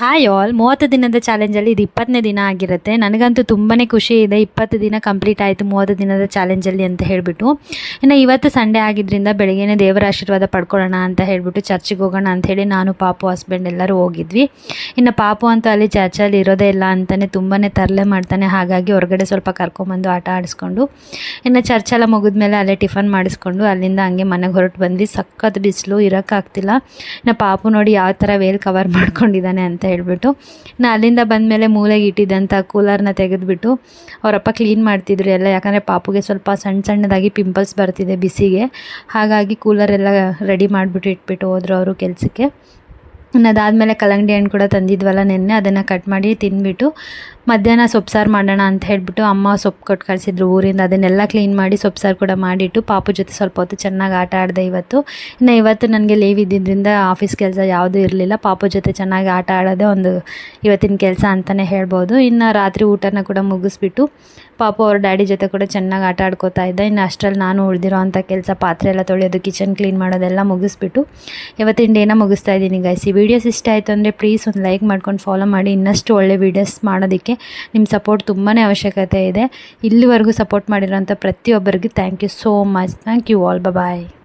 Hi all 30 ದಿನದ ಚಾಲೆಂಜಲ್ಲಿ ಇದು 20ನೇ ದಿನ ಆಗಿರುತ್ತೆ. ನನಗಂತೂ ತುಂಬಾ ಖುಷಿ ಇದೆ. 20 ದಿನ ಕಂಪ್ಲೀಟ್ ಆಯಿತು 30 ದಿನದ ಚಾಲೆಂಜಲ್ಲಿ ಅಂತ ಹೇಳಿಬಿಟ್ಟು. ಇನ್ನು ಇವತ್ತು ಸಂಡೇ ಆಗಿದ್ದರಿಂದ ಬೆಳಗ್ಗೆನೇ ದೇವರ ಆಶೀರ್ವಾದ ಪಡ್ಕೊಳ್ಳೋಣ ಅಂತ ಹೇಳಿಬಿಟ್ಟು ಚರ್ಚಿಗೆ ಹೋಗೋಣ ಅಂಥೇಳಿ ನಾನು ಪಾಪು ಹಸ್ಬೆಂಡ್ ಎಲ್ಲರೂ ಹೋಗಿದ್ವಿ. ಇನ್ನು ಪಾಪು ಅಂತೂ ಅಲ್ಲಿ ಚರ್ಚಲ್ಲಿ ಇರೋದೇ ಇಲ್ಲ ಅಂತಲೇ ತುಂಬಾ ತರಲೆ ಮಾಡ್ತಾನೆ. ಹಾಗಾಗಿ ಹೊರಗಡೆ ಸ್ವಲ್ಪ ಕರ್ಕೊಂಬಂದು ಆಟ ಆಡಿಸ್ಕೊಂಡು ಇನ್ನು ಚರ್ಚೆಲ್ಲ ಮುಗಿದ್ಮೇಲೆ ಅಲ್ಲೇ ಟಿಫನ್ ಮಾಡಿಸ್ಕೊಂಡು ಅಲ್ಲಿಂದ ಹಂಗೆ ಮನೆಗೆ ಹೊರಟು ಬಂದ್ವಿ. ಸಖತ್ ಬಿಸಿಲು, ಇರೋಕ್ಕಾಗ್ತಿಲ್ಲ. ಇನ್ನು ಪಾಪು ನೋಡಿ ಯಾವ ಥರ ವೇಲ್ ಕವರ್ ಮಾಡ್ಕೊಂಡಿದ್ದಾನೆ ಅಂತ ಹೇಳ್ಬಿಟ್ಟು ನಾ ಅಲ್ಲಿಂದ ಬಂದಮೇಲೆ ಮೂಲೆಗೆ ಇಟ್ಟಿದ್ದಂಥ ಕೂಲರ್ನ ತೆಗೆದುಬಿಟ್ಟು ಅವರಪ್ಪ ಕ್ಲೀನ್ ಮಾಡ್ತಿದ್ರು ಎಲ್ಲ. ಯಾಕಂದರೆ ಪಾಪುಗೆ ಸ್ವಲ್ಪ ಸಣ್ಣದಾಗಿ ಪಿಂಪಲ್ಸ್ ಬರ್ತಿದೆ ಬಿಸಿಗೆ. ಹಾಗಾಗಿ ಕೂಲರೆಲ್ಲ ರೆಡಿ ಮಾಡಿಬಿಟ್ಟು ಇಟ್ಬಿಟ್ಟು ಹೋದರು ಅವರು ಕೆಲಸಕ್ಕೆ. ಅದಾದಮೇಲೆ ಕಲ್ಲಂಗಡಿ ಹಣ್ಣು ಕೂಡ ತಂದಿದ್ವಲ್ಲ ನೆನ್ನೆ, ಅದನ್ನು ಕಟ್ ಮಾಡಿ ತಿಂದ್ಬಿಟ್ಟು ಮಧ್ಯಾಹ್ನ ಸೊಪ್ಪು ಸಾರು ಮಾಡೋಣ ಅಂತ ಹೇಳಿಬಿಟ್ಟು ಅಮ್ಮ ಸೊಪ್ಪು ಕೊಟ್ಟು ಕಳಿಸಿದ್ರು ಊರಿಂದ. ಅದನ್ನೆಲ್ಲ ಕ್ಲೀನ್ ಮಾಡಿ ಸೊಪ್ಪು ಸಾರು ಕೂಡ ಮಾಡಿಟ್ಟು ಪಾಪು ಜೊತೆ ಸ್ವಲ್ಪ ಹೊತ್ತು ಚೆನ್ನಾಗಿ ಆಟ ಆಡಿದೆ ಇವತ್ತು. ಇನ್ನು ಇವತ್ತು ನನಗೆ ಲೀವ್ ಇದ್ದಿದ್ದರಿಂದ ಆಫೀಸ್ ಕೆಲಸ ಯಾವುದೂ ಇರಲಿಲ್ಲ. ಪಾಪು ಜೊತೆ ಚೆನ್ನಾಗಿ ಆಟ ಆಡೋದೇ ಒಂದು ಇವತ್ತಿನ ಕೆಲಸ ಅಂತಲೇ ಹೇಳ್ಬೋದು. ಇನ್ನು ರಾತ್ರಿ ಊಟನ ಕೂಡ ಮುಗಿಸ್ಬಿಟ್ಟು ಪಾಪು ಅವ್ರ ಡ್ಯಾಡಿ ಜೊತೆ ಕೂಡ ಚೆನ್ನಾಗಿ ಆಟ ಆಡ್ಕೋತಾ ಇದ್ದ. ಇನ್ನು ಅಷ್ಟರಲ್ಲಿ ನಾನು ಉಳಿದಿರೋ ಅಂಥ ಕೆಲಸ, ಪಾತ್ರೆ ಎಲ್ಲ ತೊಳೆಯೋದು, ಕಿಚನ್ ಕ್ಲೀನ್ ಮಾಡೋದೆಲ್ಲ ಮುಗಿಸ್ಬಿಟ್ಟು ಇವತ್ತಿನ ಡೇನ ಮುಗಿಸ್ತಾ ಇದ್ದೀನಿ ಗೈಸ್. ಈ ವಿಡಿಯೋಸ್ ಇಷ್ಟ ಆಯಿತು ಅಂದರೆ ಪ್ಲೀಸ್ ಒಂದು ಲೈಕ್ ಮಾಡ್ಕೊಂಡು ಫಾಲೋ ಮಾಡಿ. ಇನ್ನಷ್ಟು ಒಳ್ಳೆ ವೀಡಿಯೋಸ್ ಮಾಡೋದಕ್ಕೆ ನಿಮ್ಮ ಸಪೋರ್ಟ್ ತುಂಬಾ ಅವಶ್ಯಕತೆ ಇದೆ. ಇಲ್ಲಿವರೆಗೂ ಸಪೋರ್ಟ್ ಮಾಡಿರೋಂಥ ಪ್ರತಿಯೊಬ್ಬರಿಗೂ thank you so much. Thank you all. Bye.